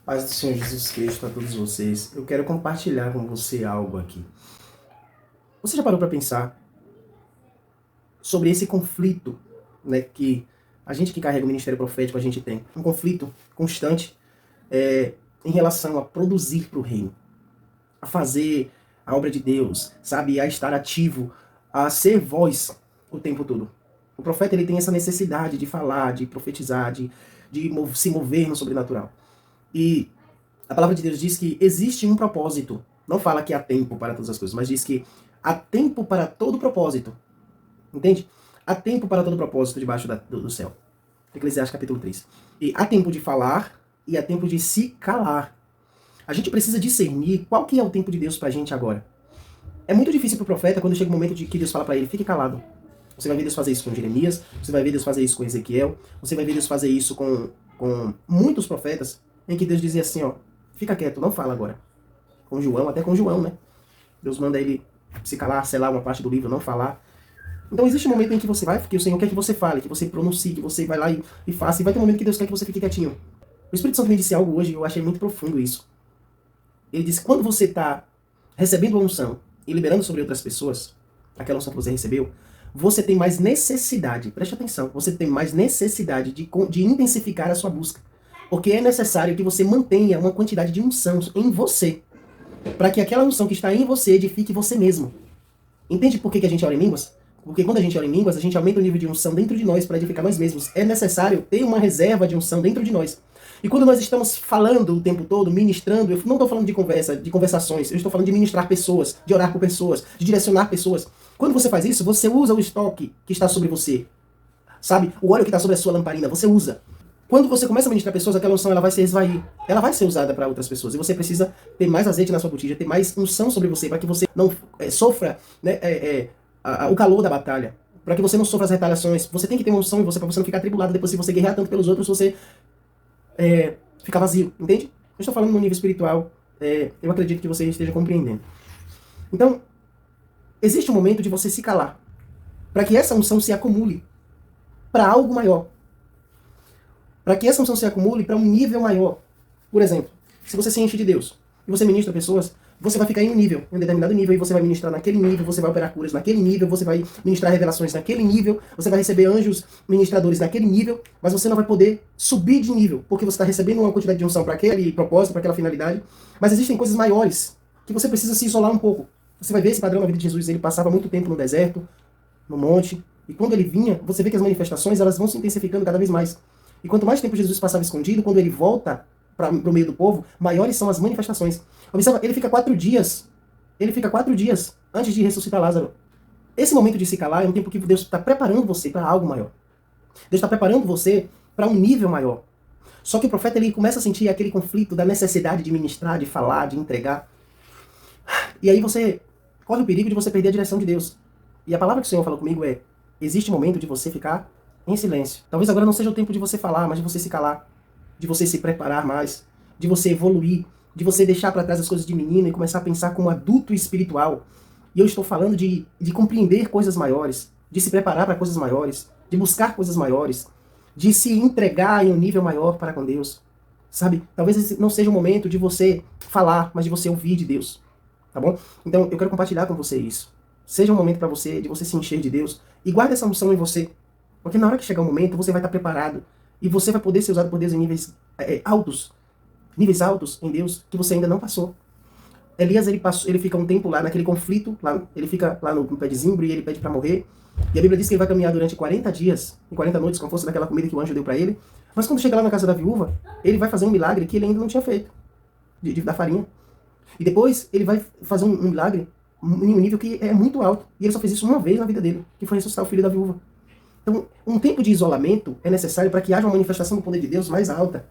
Paz do Senhor Jesus Cristo a todos vocês. Eu quero compartilhar com você algo aqui. Você já parou para pensar sobre esse conflito, né, que a gente que carrega o ministério profético, a gente tem? Um conflito constante em relação a produzir para o reino, a fazer a obra de Deus, sabe? A estar ativo, a ser voz o tempo todo. O profeta ele tem essa necessidade de falar, de profetizar, de se mover no sobrenatural. E a palavra de Deus diz que existe um propósito. Não fala que há tempo para todas as coisas, mas diz que há tempo para todo propósito. Entende? Há tempo para todo propósito debaixo do céu. Eclesiastes capítulo 3. E há tempo de falar e há tempo de se calar. A gente precisa discernir qual que é o tempo de Deus pra gente agora. É muito difícil pro profeta quando chega o momento de que Deus fala para ele, fique calado. Você vai ver Deus fazer isso com Jeremias, você vai ver Deus fazer isso com Ezequiel, você vai ver Deus fazer isso com muitos profetas, em que Deus dizia assim, ó, fica quieto, não fala agora. Com João, até com João, né? Deus manda ele se calar, selar uma parte do livro, não falar. Então existe um momento em que você vai, que o Senhor quer que você fale, que você pronuncie, que você vai lá e faça, e vai ter um momento que Deus quer que você fique quietinho. O Espírito Santo me disse algo hoje, eu achei muito profundo isso. Ele disse, quando você está recebendo a unção e liberando sobre outras pessoas, aquela unção que você recebeu, você tem mais necessidade, preste atenção, você tem mais necessidade de intensificar a sua busca. Porque é necessário que você mantenha uma quantidade de unção em você, para que aquela unção que está em você edifique você mesmo. Entende por que a gente ora em línguas? Porque quando a gente ora em línguas, a gente aumenta o nível de unção dentro de nós para edificar nós mesmos. É necessário ter uma reserva de unção dentro de nós. E quando nós estamos falando o tempo todo, ministrando, eu não estou falando de conversações, eu estou falando de ministrar pessoas, de orar por pessoas, de direcionar pessoas. Quando você faz isso, você usa o estoque que está sobre você. Sabe? O óleo que está sobre a sua lamparina, você usa. Quando você começa a ministrar pessoas, aquela unção ela vai se esvair. Ela vai ser usada para outras pessoas. E você precisa ter mais azeite na sua botija, ter mais unção sobre você, para que você não sofra o calor da batalha. Para que você não sofra as retaliações. Você tem que ter uma unção em você, para você não ficar atribulado. Depois, se você guerrear tanto pelos outros, você fica vazio. Entende? Eu estou falando no nível espiritual. Eu acredito que você esteja compreendendo. Então, existe um momento de você se calar. Para que essa unção se acumule para algo maior. Para que essa unção se acumule para um nível maior. Por exemplo, se você se enche de Deus e você ministra pessoas, você vai ficar em um nível, em um determinado nível, e você vai ministrar naquele nível, você vai operar curas naquele nível, você vai ministrar revelações naquele nível, você vai receber anjos ministradores naquele nível, mas você não vai poder subir de nível, porque você está recebendo uma quantidade de unção para aquele propósito, para aquela finalidade. Mas existem coisas maiores que você precisa se isolar um pouco. Você vai ver esse padrão na vida de Jesus, ele passava muito tempo no deserto, no monte, e quando ele vinha, você vê que as manifestações elas vão se intensificando cada vez mais. E quanto mais tempo Jesus passava escondido, quando ele volta para o meio do povo, maiores são as manifestações. Observa, ele fica 4 dias antes de ressuscitar Lázaro. Esse momento de se calar é um tempo que Deus está preparando você para algo maior. Deus está preparando você para um nível maior. Só que o profeta ele começa a sentir aquele conflito da necessidade de ministrar, de falar, de entregar. E aí você corre o perigo de você perder a direção de Deus. E a palavra que o Senhor falou comigo é, existe um momento de você ficar em silêncio. Talvez agora não seja o tempo de você falar, mas de você se calar, de você se preparar mais, de você evoluir, de você deixar para trás as coisas de menino e começar a pensar como adulto espiritual. E eu estou falando de compreender coisas maiores, de se preparar para coisas maiores, de buscar coisas maiores, de se entregar em um nível maior para com Deus. Sabe? Talvez esse não seja o momento de você falar, mas de você ouvir de Deus. Tá bom? Então eu quero compartilhar com você isso. Seja um momento para você, de você se encher de Deus. E guarde essa unção em você. Porque na hora que chegar o momento, você vai estar preparado. E você vai poder ser usado por Deus em níveis altos. Níveis altos em Deus que você ainda não passou. Elias, ele fica um tempo lá naquele conflito. Ele fica lá no pé de zimbro e ele pede para morrer. E a Bíblia diz que ele vai caminhar durante 40 dias e 40 noites com a força daquela comida que o anjo deu para ele. Mas quando chega lá na casa da viúva, ele vai fazer um milagre que ele ainda não tinha feito. Da farinha. E depois ele vai fazer um milagre em um nível que é muito alto. E ele só fez isso uma vez na vida dele, que foi ressuscitar o filho da viúva. Então, um tempo de isolamento é necessário para que haja uma manifestação do poder de Deus mais alta.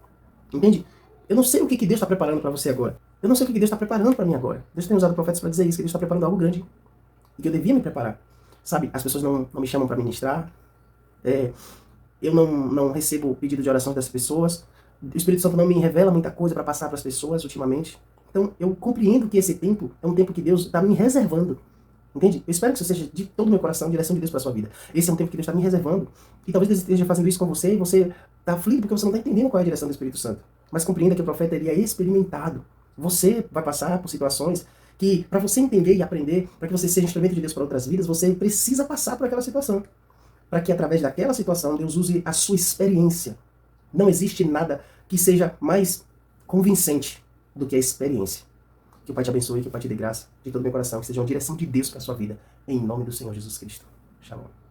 Entende? Eu não sei o que Deus está preparando para você agora. Eu não sei o que Deus está preparando para mim agora. Deus tem usado profetas para dizer isso, que Deus está preparando algo grande. E que eu devia me preparar. Sabe, as pessoas não me chamam para ministrar. Eu não recebo pedido de oração das pessoas. O Espírito Santo não me revela muita coisa para passar para as pessoas ultimamente. Então, eu compreendo que esse tempo é um tempo que Deus está me reservando. Entende? Eu espero que isso seja de todo o meu coração, a direção de Deus para a sua vida. Esse é um tempo que Deus está me reservando. E talvez Deus esteja fazendo isso com você e você está aflito porque você não está entendendo qual é a direção do Espírito Santo. Mas compreenda que o profeta ele é experimentado. Você vai passar por situações que, para você entender e aprender, para que você seja instrumento de Deus para outras vidas, você precisa passar por aquela situação. Para que, através daquela situação, Deus use a sua experiência. Não existe nada que seja mais convincente do que a experiência. Que o Pai te abençoe, que o Pai te dê graça de todo o meu coração, que seja uma direção de Deus para a sua vida. Em nome do Senhor Jesus Cristo. Shalom.